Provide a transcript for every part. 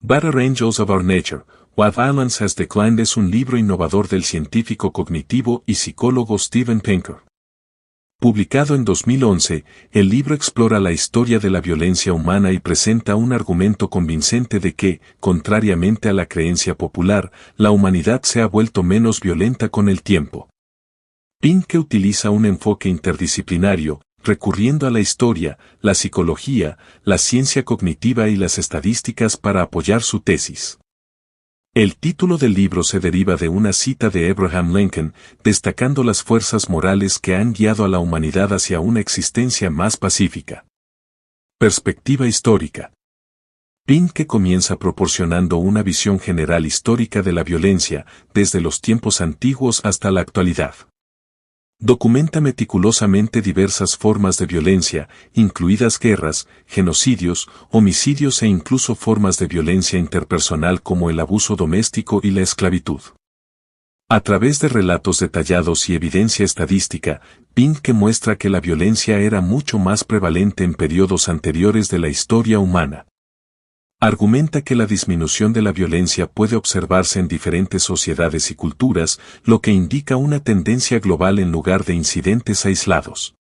Better Angels of Our Nature, What Violence Has Declined es un libro innovador del científico cognitivo y psicólogo Steven Pinker. Publicado en 2011, el libro explora la historia de la violencia humana y presenta un argumento convincente de que, contrariamente a la creencia popular, la humanidad se ha vuelto menos violenta con el tiempo. Pinker utiliza un enfoque interdisciplinario, recurriendo a la historia, la psicología, la ciencia cognitiva y las estadísticas para apoyar su tesis. El título del libro se deriva de una cita de Abraham Lincoln, destacando las fuerzas morales que han guiado a la humanidad hacia una existencia más pacífica. Perspectiva histórica. Pinker comienza proporcionando una visión general histórica de la violencia, desde los tiempos antiguos hasta la actualidad. Documenta meticulosamente diversas formas de violencia, incluidas guerras, genocidios, homicidios e incluso formas de violencia interpersonal como el abuso doméstico y la esclavitud. A través de relatos detallados y evidencia estadística, Pinker muestra que la violencia era mucho más prevalente en periodos anteriores de la historia humana. Argumenta que la disminución de la violencia puede observarse en diferentes sociedades y culturas, lo que indica una tendencia global en lugar de incidentes aislados.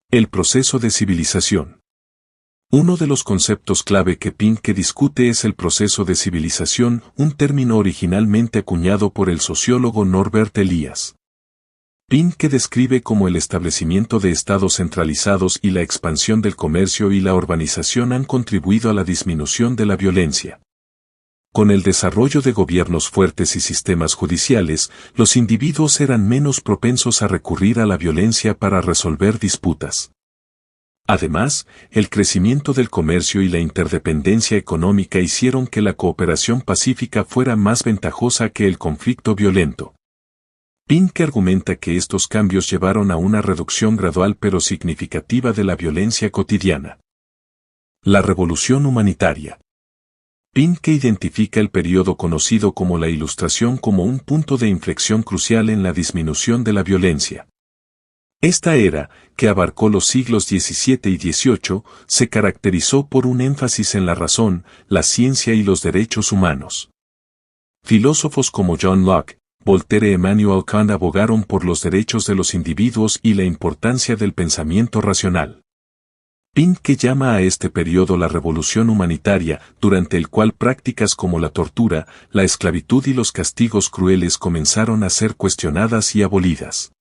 El proceso de civilización. Uno de los conceptos clave que Pinker discute es el proceso de civilización, un término originalmente acuñado por el sociólogo Norbert Elias. Pinker describe cómo el establecimiento de estados centralizados y la expansión del comercio y la urbanización han contribuido a la disminución de la violencia. Con el desarrollo de gobiernos fuertes y sistemas judiciales, los individuos eran menos propensos a recurrir a la violencia para resolver disputas. Además, el crecimiento del comercio y la interdependencia económica hicieron que la cooperación pacífica fuera más ventajosa que el conflicto violento. Pinker argumenta que estos cambios llevaron a una reducción gradual pero significativa de la violencia cotidiana. La revolución humanitaria. Pinker identifica el periodo conocido como la Ilustración como un punto de inflexión crucial en la disminución de la violencia. Esta era, que abarcó los siglos XVII y XVIII, se caracterizó por un énfasis en la razón, la ciencia y los derechos humanos. Filósofos como John Locke, Voltaire y Emmanuel Kant abogaron por los derechos de los individuos y la importancia del pensamiento racional. Pinker llama a este periodo la revolución humanitaria, durante el cual prácticas como la tortura, la esclavitud y los castigos crueles comenzaron a ser cuestionadas y abolidas.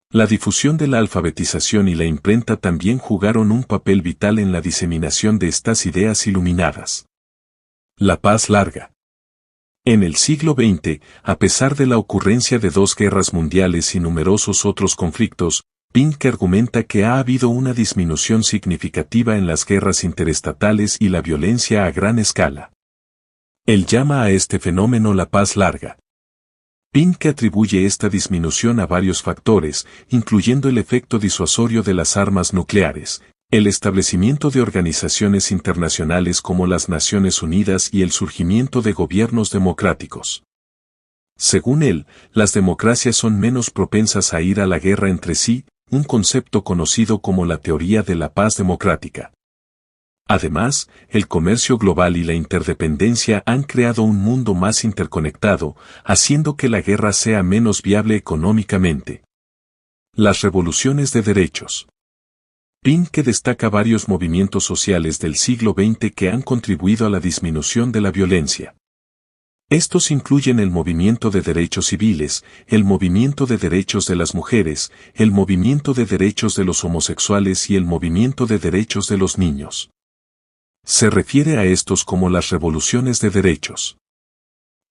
La difusión de la alfabetización y la imprenta también jugaron un papel vital en la diseminación de estas ideas iluminadas. La paz larga. En el siglo XX, a pesar de la ocurrencia de 2 guerras mundiales y numerosos otros conflictos, Pinker argumenta que ha habido una disminución significativa en las guerras interestatales y la violencia a gran escala. Él llama a este fenómeno la paz larga. Pinker atribuye esta disminución a varios factores, incluyendo el efecto disuasorio de las armas nucleares, el establecimiento de organizaciones internacionales como las Naciones Unidas y el surgimiento de gobiernos democráticos. Según él, las democracias son menos propensas a ir a la guerra entre sí, un concepto conocido como la teoría de la paz democrática. Además, el comercio global y la interdependencia han creado un mundo más interconectado, haciendo que la guerra sea menos viable económicamente. Las revoluciones de derechos. Pinker destaca varios movimientos sociales del siglo XX que han contribuido a la disminución de la violencia. Estos incluyen el movimiento de derechos civiles, el movimiento de derechos de las mujeres, el movimiento de derechos de los homosexuales y el movimiento de derechos de los niños. Se refiere a estos como las revoluciones de derechos.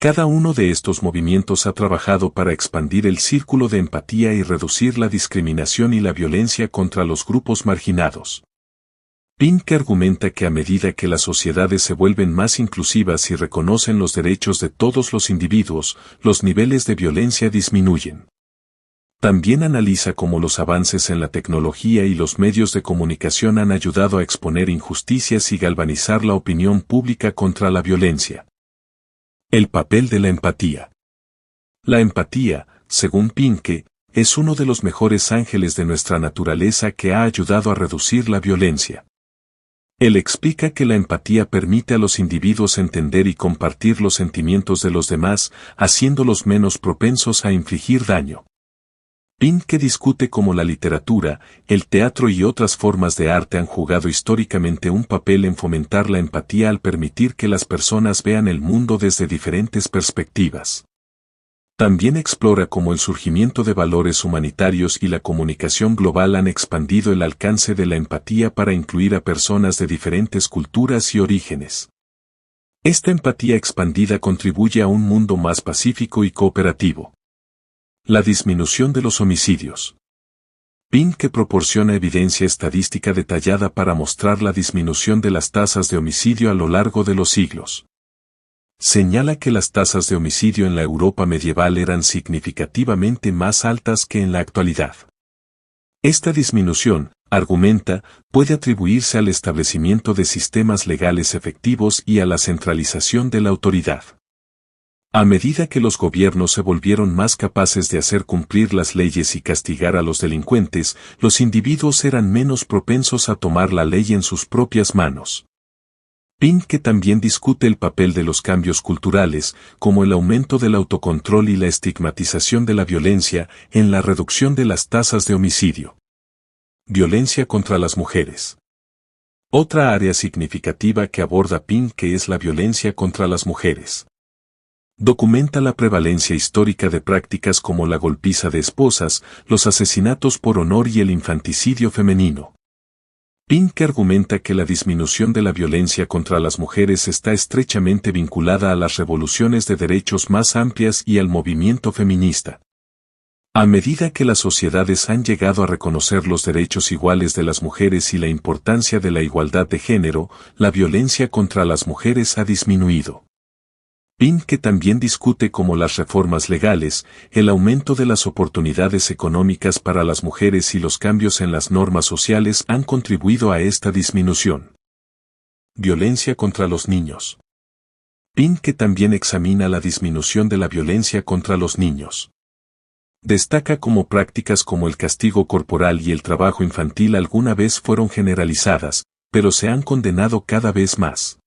Cada uno de estos movimientos ha trabajado para expandir el círculo de empatía y reducir la discriminación y la violencia contra los grupos marginados. Pinker argumenta que a medida que las sociedades se vuelven más inclusivas y reconocen los derechos de todos los individuos, los niveles de violencia disminuyen. También analiza cómo los avances en la tecnología y los medios de comunicación han ayudado a exponer injusticias y galvanizar la opinión pública contra la violencia. El papel de la empatía. La empatía, según Pinker, es uno de los mejores ángeles de nuestra naturaleza que ha ayudado a reducir la violencia. Él explica que la empatía permite a los individuos entender y compartir los sentimientos de los demás, haciéndolos menos propensos a infligir daño. Pink discute cómo la literatura, el teatro y otras formas de arte han jugado históricamente un papel en fomentar la empatía al permitir que las personas vean el mundo desde diferentes perspectivas. También explora cómo el surgimiento de valores humanitarios y la comunicación global han expandido el alcance de la empatía para incluir a personas de diferentes culturas y orígenes. Esta empatía expandida contribuye a un mundo más pacífico y cooperativo. La disminución de los homicidios. Pink proporciona evidencia estadística detallada para mostrar la disminución de las tasas de homicidio a lo largo de los siglos. Señala que las tasas de homicidio en la Europa medieval eran significativamente más altas que en la actualidad. Esta disminución, argumenta, puede atribuirse al establecimiento de sistemas legales efectivos y a la centralización de la autoridad. A medida que los gobiernos se volvieron más capaces de hacer cumplir las leyes y castigar a los delincuentes, los individuos eran menos propensos a tomar la ley en sus propias manos. Pink también discute el papel de los cambios culturales, como el aumento del autocontrol y la estigmatización de la violencia, en la reducción de las tasas de homicidio. Violencia contra las mujeres. Otra área significativa que aborda Pink es la violencia contra las mujeres. Documenta la prevalencia histórica de prácticas como la golpiza de esposas, los asesinatos por honor y el infanticidio femenino. Pink argumenta que la disminución de la violencia contra las mujeres está estrechamente vinculada a las revoluciones de derechos más amplias y al movimiento feminista. A medida que las sociedades han llegado a reconocer los derechos iguales de las mujeres y la importancia de la igualdad de género, la violencia contra las mujeres ha disminuido. Pink también discute cómo las reformas legales, el aumento de las oportunidades económicas para las mujeres y los cambios en las normas sociales han contribuido a esta disminución. Violencia contra los niños. Pink también examina la disminución de la violencia contra los niños. Destaca cómo prácticas como el castigo corporal y el trabajo infantil alguna vez fueron generalizadas, pero se han condenado cada vez más.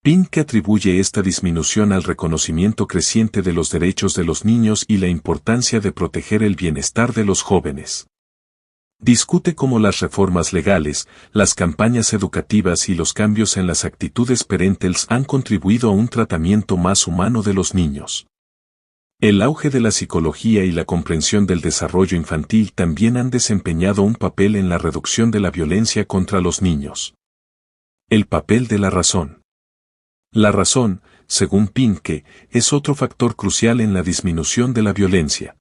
Pink atribuye esta disminución al reconocimiento creciente de los derechos de los niños y la importancia de proteger el bienestar de los jóvenes. Discute cómo las reformas legales, las campañas educativas y los cambios en las actitudes parentales han contribuido a un tratamiento más humano de los niños. El auge de la psicología y la comprensión del desarrollo infantil también han desempeñado un papel en la reducción de la violencia contra los niños. El papel de la razón. La razón, según Pink, es otro factor crucial en la disminución de la violencia.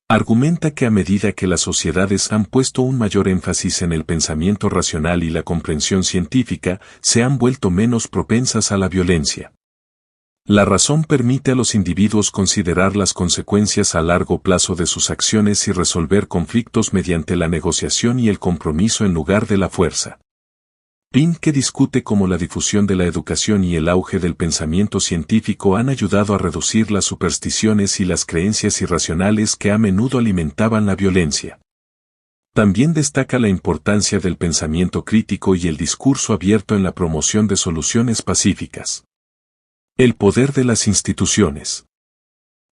Argumenta que a medida que las sociedades han puesto un mayor énfasis en el pensamiento racional y la comprensión científica, se han vuelto menos propensas a la violencia. La razón permite a los individuos considerar las consecuencias a largo plazo de sus acciones y resolver conflictos mediante la negociación y el compromiso en lugar de la fuerza. Pink discute cómo la difusión de la educación y el auge del pensamiento científico han ayudado a reducir las supersticiones y las creencias irracionales que a menudo alimentaban la violencia. También destaca la importancia del pensamiento crítico y el discurso abierto en la promoción de soluciones pacíficas. El poder de las instituciones.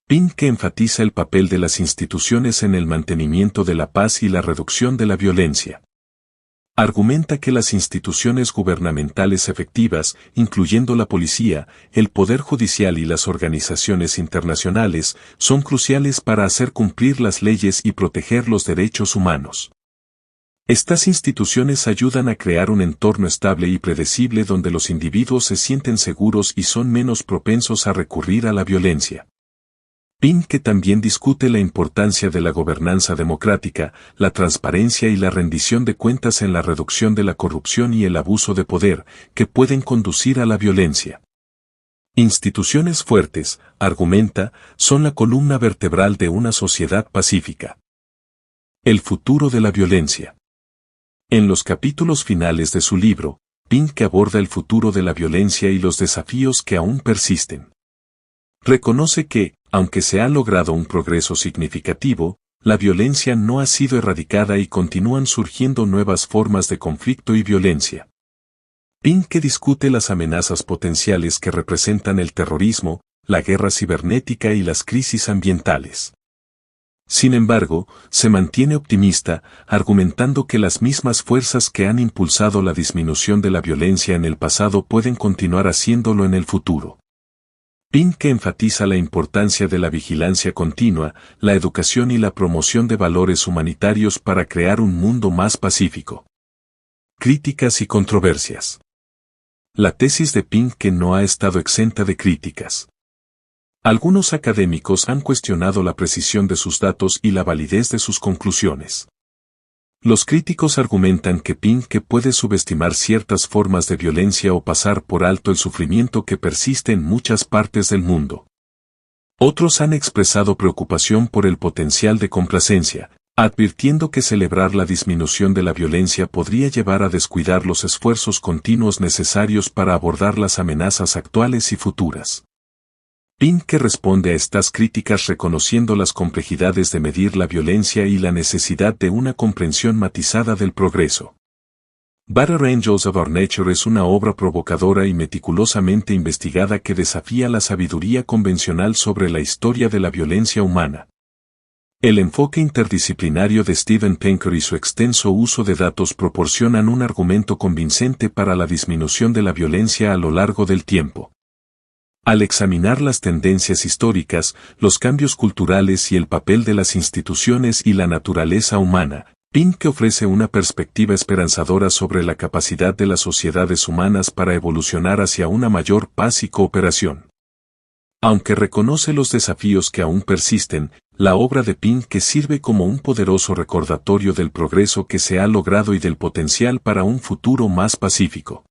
Pink enfatiza el papel de las instituciones en el mantenimiento de la paz y la reducción de la violencia. Argumenta que las instituciones gubernamentales efectivas, incluyendo la policía, el poder judicial y las organizaciones internacionales, son cruciales para hacer cumplir las leyes y proteger los derechos humanos. Estas instituciones ayudan a crear un entorno estable y predecible donde los individuos se sienten seguros y son menos propensos a recurrir a la violencia. Pink también discute la importancia de la gobernanza democrática, la transparencia y la rendición de cuentas en la reducción de la corrupción y el abuso de poder, que pueden conducir a la violencia. Instituciones fuertes, argumenta, son la columna vertebral de una sociedad pacífica. El futuro de la violencia. En los capítulos finales de su libro, Pink aborda el futuro de la violencia y los desafíos que aún persisten. Reconoce que, aunque se ha logrado un progreso significativo, la violencia no ha sido erradicada y continúan surgiendo nuevas formas de conflicto y violencia. Pink discute las amenazas potenciales que representan el terrorismo, la guerra cibernética y las crisis ambientales. Sin embargo, se mantiene optimista, argumentando que las mismas fuerzas que han impulsado la disminución de la violencia en el pasado pueden continuar haciéndolo en el futuro. Pink enfatiza la importancia de la vigilancia continua, la educación y la promoción de valores humanitarios para crear un mundo más pacífico. Críticas y controversias. La tesis de Pink no ha estado exenta de críticas. Algunos académicos han cuestionado la precisión de sus datos y la validez de sus conclusiones. Los críticos argumentan que Pink puede subestimar ciertas formas de violencia o pasar por alto el sufrimiento que persiste en muchas partes del mundo. Otros han expresado preocupación por el potencial de complacencia, advirtiendo que celebrar la disminución de la violencia podría llevar a descuidar los esfuerzos continuos necesarios para abordar las amenazas actuales y futuras. Pink responde a estas críticas reconociendo las complejidades de medir la violencia y la necesidad de una comprensión matizada del progreso. Battle Angels of Our Nature es una obra provocadora y meticulosamente investigada que desafía la sabiduría convencional sobre la historia de la violencia humana. El enfoque interdisciplinario de Steven Pinker y su extenso uso de datos proporcionan un argumento convincente para la disminución de la violencia a lo largo del tiempo. Al examinar las tendencias históricas, los cambios culturales y el papel de las instituciones y la naturaleza humana, Pink ofrece una perspectiva esperanzadora sobre la capacidad de las sociedades humanas para evolucionar hacia una mayor paz y cooperación. Aunque reconoce los desafíos que aún persisten, la obra de Pink sirve como un poderoso recordatorio del progreso que se ha logrado y del potencial para un futuro más pacífico.